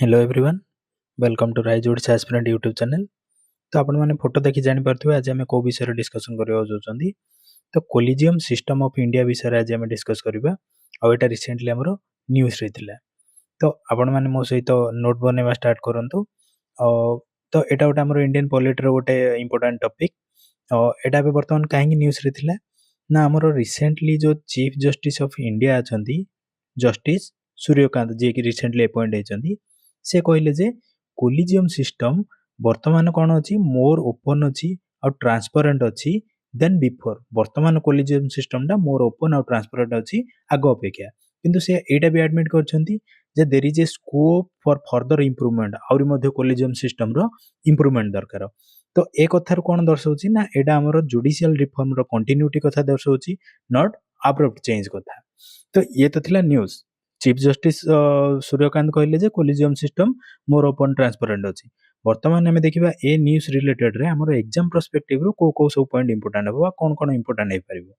Hello everyone, welcome to rise Odisha aspirant YouTube channel. तो आपण मैंने फोटो देखि जानि पारथुबे आज आमे को विषय डिस्कशन करबा जोचंदी। तो कोलिजियम सिस्टम ऑफ इंडिया विषय आज आमे डिस्कस करबा। आ एटा रिसेंटली हमरो न्यूज़ रहितला। तो आपण मैंने मो सहित नोट बनेवा स्टार्ट करंतु। तो एटा गोटे हमरो इंडियन पॉलिटी रो गोटे इंपोर्टेंट टॉपिक। एटा बे वर्तमान काहे न्यूज़ रहितला ना हमरो रिसेंटली जो चीफ जस्टिस ऑफ इंडिया अछंती जस्टिस सूर्यकांत जे कि रिसेंटली अपॉइंट हेचंती से कहले जे कोलिजियम सिस्टम वर्तमान कौन अच्छी मोर ओपन अच्छी और ट्रांसपेरेंट अच्छी देन बिफोर। वर्तमान कोलिजियम सिस्टम टा मोर ओपन और ट्रांसपेरेंट अच्छी आग अपेक्षा किंतु से एटा भी एडमिट करछंती जे there is a scope for further improvement आउरी मध्ये कोलिजियम सिस्टम रो इंप्रूवमेंट दरकार। तो ए कथार कोन दर्शाउची ना एटा हमरो जुडिशियल रिफॉर्म रो कंटिन्यूटी कथा दर्शाउची नॉट अब्रप्ट चेंज कथा। तो ये तो थिला न्यूज़। चीफ जस्टिस सूर्यकांत कहले जे collegium system more open transparent अछि। वर्तमान हमें देखिबा ए न्यूज़ रिलेटेड रे हमर एग्जाम पर्सपेक्टिव रो को सब पॉइंट इंपोर्टेंट हो कोन कोन इंपोर्टेंट हे परिबो।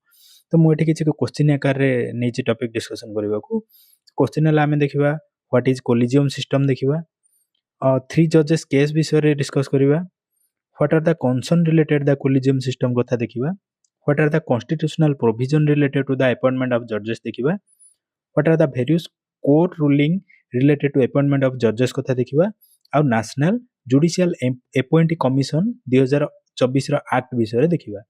तो मु एठी किछि क्वेश्चन आकार रे नेछि टॉपिक डिस्कशन करबा को। क्वेश्चन हला हमें देखिबा व्हाट इज कोलिजियम सिस्टम देखिबा। थ्री जजेस केस विषय रे डिस्कस करबा। What are the concern related the collegium system कथा देखिबा। What are the constitutional provision related to the appointment of जजेस देखिबा। What are the various court ruling related to appointment of judges कथा देखिबा। और नेशनल जुडिशियल अपॉइंटी कमिशन 2024 रो act विषय देखिबा।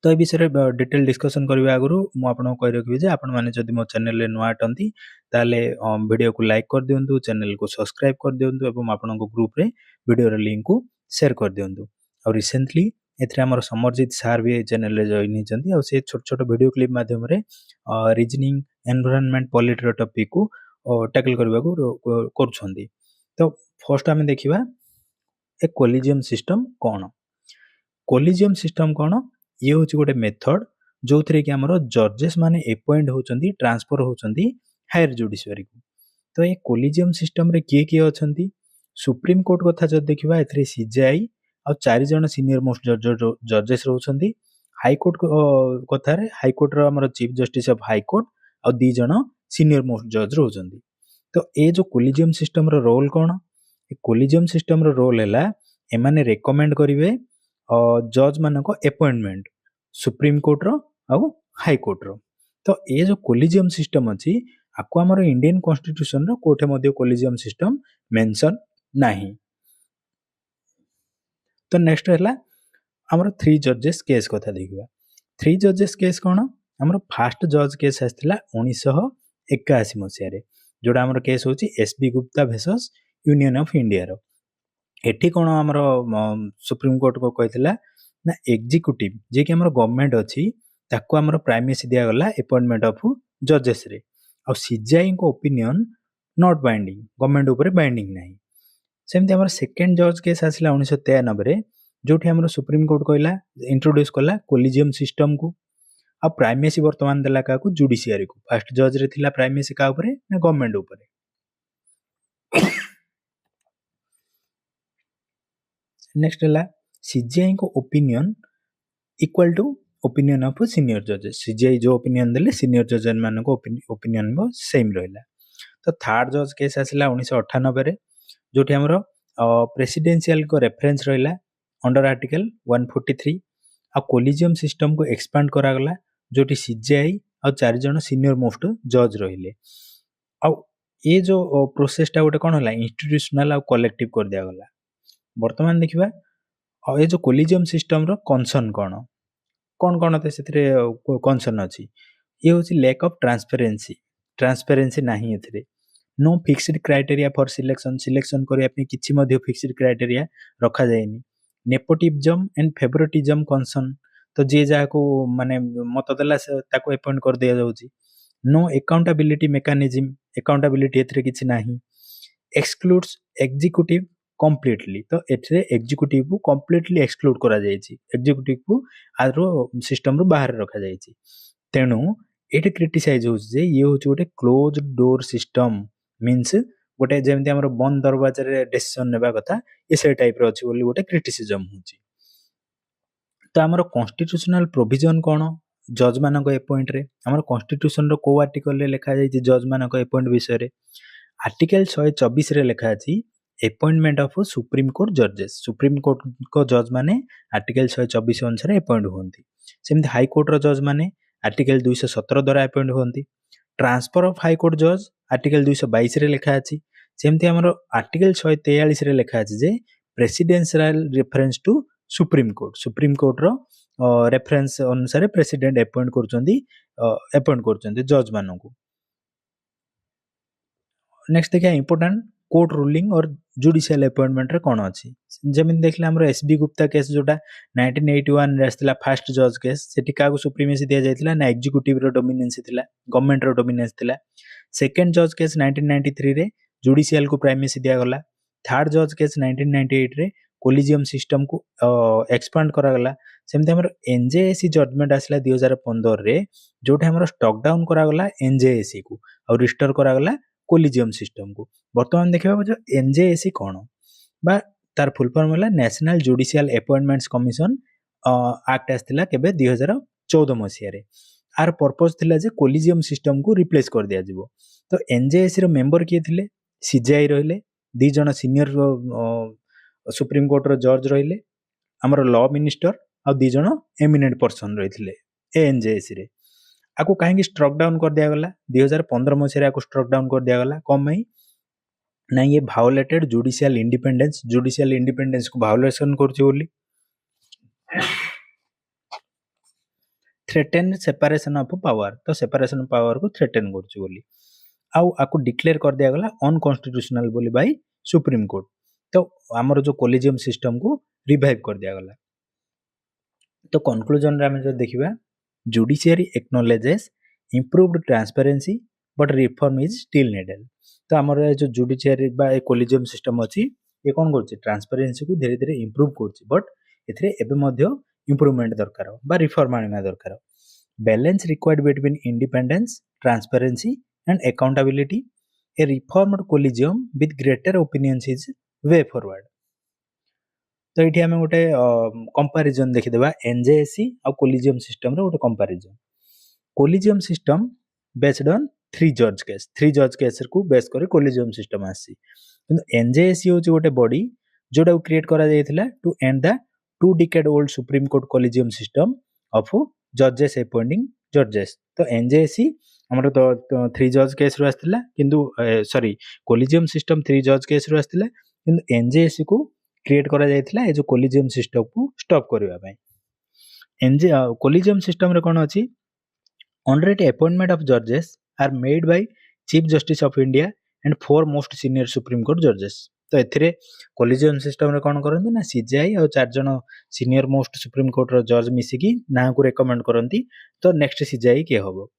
तो ए विषय डिटेल डिस्कशन करबा आगु मु आपन कहि रखबी जे आपन माने जदि मो चैनल रे नुआ अटंती ताले वीडियो को लाइक कर दियंतु, चैनल को सब्सक्राइब कर दियंतु एवं आपन को ग्रुप रे वीडियो रे लिंक को शेयर कर दियंतु। और रिसेंटली एथरे हमर समरजीत सर भी चैनल रे जॉइन हिचंती और से छोट छोट वीडियो क्लिप माध्यम रे रीजनिंग एनवायरनमेंट पॉलिटी टॉपिक को टैकल करबा को करछंती। तो फर्स्ट हमें देखिबा ए कोलिजियम सिस्टम कोन। कोलिजियम सिस्टम कोन ये होची गोटे मेथड जो थरे कि हमरो जजेस माने अपॉइंट होचंती ट्रांसफर होचंती हायर जुडिशियरी को। तो ये कोलिजियम सिस्टम रे के अछंती सुप्रीम कोर्ट कथा जब देखिबा एथरे सीजेआई और 4 जण सीनियर मोस्ट जजेस रहउछंती। हाई कोर्ट कथा रे हाई कोर्ट रो हमरो chief justice of high court और 2 जण सीनियर मोस्ट जज रहउछंती। तो ए जो कोलिजियम सिस्टम रो रोल कोन। ए कोलिजियम सिस्टम रो रोल हैला ए माने रेकमेंड करिवे जज मानको अपॉइंटमेंट सुप्रीम कोर्ट रो और हाई कोर्ट रो। तो ए जो कोलिजियम सिस्टम अछि आको हमरो इंडियन कॉन्स्टिट्यूशन रो कोठे मध्ये कोलिजियम सिस्टम मेंशन नाही। तो नेक्स्ट हैला हमरो 3 जजेस केस कथा देखिबा। 3 जजेस केस कोन हमरो फर्स्ट जज केस आस्थिला 1981 मसिया रे जोडा हमरो केस होची S B Gupta versus union of India रो। एठी कोन हमरो सुप्रीम कोर्ट को कहितला ना एग्जीक्यूटिव जे कि हमरो गवर्नमेंट अछि ताको हमरो प्राइमेसी दिया गला अपॉइंटमेंट ऑफ जजेस रे और सीजीआई को ओपिनियन नॉट बाइंडिंग गवर्नमेंट ऊपर बाइंडिंग नाही। सेमते हमर सेकंड जज केस आसिला 1993 रे जोठी हमरो सुप्रीम कोर्ट कहला इंट्रोड्यूस कला कोलिजियम सिस्टम को आ प्राइमेसी वर्तमान देला का को जुडिशियरी को। फर्स्ट जज रे थिला प्राइमेसी का ऊपर ना गवर्नमेंट ऊपर। नेक्स्ट हला सीजीआई को opinion equal to opinion of senior जजेस। सीजीआई जो ओपिनियन देले सीनियर जजेस मान को ओपिनियन बो सेम रहला। तो थर्ड जज केस आसिला 1998 रे जोठी हमरो प्रेसिडेंशियल को रेफरेंस रहला अंडर आर्टिकल 143 आ कोलिजियम सिस्टम को एक्सपांड करा गला जोठी सीजीआई और 4 जण सीनियर मोस्ट जज रहिले। आ ये जो प्रोसेस टा गोटे कोन होला इंस्टीट्यूशनल और कलेक्टिव कर दिया गला। वर्तमान देखिबा ये जो कोलिजियम सिस्टम रो कंसर्न कोन कोन कोन ते सेथरे कंसर्न अछि। ये होची लैक ऑफ ट्रांसपेरेंसी नाही एथरे। No fixed criteria for selection करिया पे किछि मध्ये फिक्स्ड क्राइटेरिया रखा जायनी। नेपोटिज्म एंड फेवरेटिज्म कंसर्न तो जे जा को माने मत देला ताको अपॉइंट कर दिया जाउची। नो अकाउंटेबिलिटी मेकानिज्म अकाउंटेबिलिटी एथरे किछि नाही। एक्सक्लूड्स एग्जीक्यूटिव कंप्लीटली तो एथरे एग्जीक्यूटिव को कंप्लीटली एक्सक्लूड करा जायछि। एग्जीक्यूटिव को आरो सिस्टम रो बाहर रखा जायछि। तेनु एटे क्रिटिसाइज हो जे ये होची गोटे क्लोज डोर सिस्टम मींस गोटे जेमति हमर बंद दरवाजा रे डिसीजन नेबा कथा ए से टाइप रो अछि बोली गोटे क्रिटिसिज्म होची। तो हमर कॉन्स्टिट्यूशनल प्रोविजन कोन जज मानको अपॉइंट रे हमर कॉन्स्टिट्यूशन रो को आर्टिकल रे लिखा जाय जे जज मानको अपॉइंट विषय रे आर्टिकल 124 रे लिखा अछि अपॉइंटमेंट ऑफ सुप्रीम कोर्ट जजेस। सुप्रीम कोर्ट को जज माने आर्टिकल 124 अनुसार अपॉइंट होती। सेमती हाई कोर्ट रो जज माने आर्टिकल 217 द्वारा अपॉइंट होती। ट्रांसफर ऑफ हाई कोर्ट जज आर्टिकल 222 रे लिखा अछि। सेमती हमरो आर्टिकल 143 रे लिखा अछि जे presidential reference to supreme court रो रेफरेंस अनुसार प्रेसिडेंट अपॉइंट करछन्ती जज मानकू। नेक्स्ट देखिए इंपोर्टेंट कोर्ट रूलिंग और जुडिशियल अपॉइंटमेंट रे कोन अछि। जेमिन देखले हमरो एसबी गुप्ता केस जोटा 1981 रे आस्तिला फर्स्ट जज केस, सेठी कागो सुप्रीमेसी दिया जायतिला ना एग्जीक्यूटिव रो डोमिनेंसी थिला, गवर्नमेंट रो डोमिनेंस थिला। सेकंड जज केस 1993 रे जुडिशियल को प्राइमेसी दिया गला। थर्ड जज केस 1998 रे कोलिजियम सिस्टम को एक्सपांड करा गला। सेमते हमर एनजेएसी जजमेंट आसला 2015 रे जोटा हमर स्टॉक डाउन करा गला एनजेएसी को और रिस्टोर करा गला कोलिजियम सिस्टम को। वर्तमान देखिबा जो एनजेएसी कोन बा तार फुल फॉर्म होला national judicial appointments commission act आसतिला केबे 2014 मसिया रे। आर पर्पस थिला जे कोलिजियम सिस्टम को रिप्लेस कर दिया जिवो। तो एनजेएसी रो मेंबर किए थिले सीजीआई रहले, दी जण सीनियर सुप्रीम कोर्ट रो जज रहले, हमर लॉ मिनिस्टर आ दी जण एमिनेंट पर्सन रहिथिले एनजेएसी रे। आको काहेकि स्ट्रक डाउन कर दिया गला 2015 मसिया रे आको स्ट्रक डाउन कर दिया गला कम में ना ये वायोलेटेड जुडिशियल इंडिपेंडेंस को वायोलेशन करछि बोली, थ्रेटन सेपरेशन ऑफ पावर, तो सेपरेशन ऑफ पावर को थ्रेटन करछि बोली आउ आको डिक्लेयर कर दिया गला अनकॉन्स्टिट्यूशनल बोली बाय सुप्रीम कोर्ट। तो हमर जो कोलिजियम सिस्टम को रिवाइव कर दिया गला। तो कंक्लूजन रे हम जो देखिबा judiciary acknowledges improved transparency but reform is still needed. तो हमर जो जुडिशियरी बा कोलिजियम सिस्टम अछि ये कोन करछि ट्रांसपेरेंसी को धीरे धीरे इम्प्रूव करछि, बट एथरे एबे मध्य इम्प्रूवमेंट दरकार बा रिफॉर्म आनिमा दरकार। Balance required between independence, transparency and accountability. A reformed collegium with greater opinions is way forward. तो ये आम गोटे कंपैरिजन देखिदेबा एनजेएसी और कोलिजियम सिस्टम रो गोटे comparison. Collegium system based on 3 जज केस को बेस करे कोलिजियम सिस्टम आसी। किंतु एनजेएसी होची गोटे बॉडी जोटा क्रिएट करा जायतिला to and the 2 decade old supreme court collegium system of जजेस अपॉइंटिंग जजेस। तो एनजेएसी हमर तो 3 जज केस रो आस्तिला, किंतु सॉरी कोलिजियम सिस्टम 3 जज केस रो आस्तिला, किंतु एनजेएसी को क्रिएट करा जायतिला ए जो कोलिजियम सिस्टम को स्टॉप करबा पई। कोलिजियम सिस्टम रे कोन अछि ऑनरेट अपॉइंटमेंट ऑफ जजेस are made by chief justice of India and 4 most senior supreme court जजेस। तो एथिरे कोलिजियम सिस्टम रे कोन करंती ना सीजीआई और 4 जण सीनियर मोस्ट सुप्रीम कोर्ट रो जज मिसिकी ना को रेकमेंड करंती। तो नेक्स्ट सीजीआई के हबो।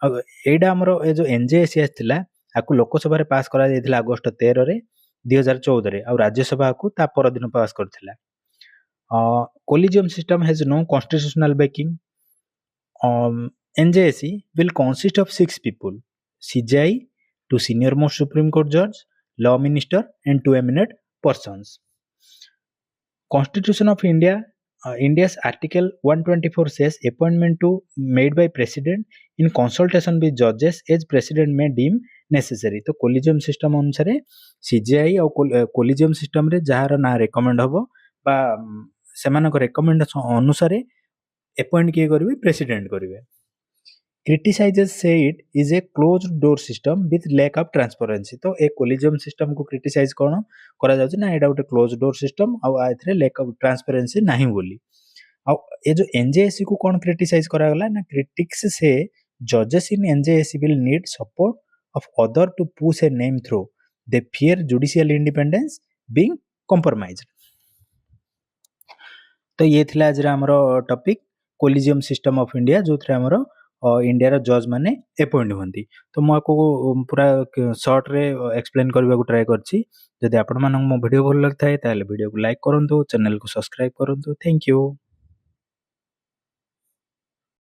अब एडा हमरो ए जो एनजेएसी आस्तिला आकु लोकसभा रे पास करा जायतिला अगस्त 13 रे 2014 रे और राज्यसभा को ता पर दिन पास करथिला। Collegium system has no constitutional backing. NJSC will consist of 6 people: CJI, 2 senior most Supreme Court judge, law minister, and 2 eminent persons. Constitution of India, India's Article 124 says appointment to made by President in consultation with judges as President may deem necessary. तो collegium system अनुसार CJI और collegium system रे जहार ना recommend हबो बा सेमानक recommendation अनुसार appoint किए करिवे प्रेसिडेंट करिवे। क्रिटिसाइजेस से it is a closed door system with lack of transparency. तो ए कोलिजियम सिस्टम को क्रिटिसाइज कोन करा जाउछ ना एडा गोटे क्लोज्ड डोर सिस्टम आ एथरे लैक ऑफ ट्रांसपेरेंसी नाही बोली। आ ए जो एनजेएसी को कोन क्रिटिसाइज करा गला ना क्रिटिक्स से जजेस in N J A C will need support of other two push a name through they fear judicial independence being compromised. तो ये थिला आज हमरो topic collegium system of India जो थरे हमरो इंडिया रो जज माने अपॉइंट होंती। तो मो आपको पूरा शॉर्ट रे एक्सप्लेन करबा को ट्राई करछि। जदि आपण मानक मो वीडियो भल लगथाय ताले वीडियो को लाइक करंतु, चैनल को सब्सक्राइब करंतु। Thank you.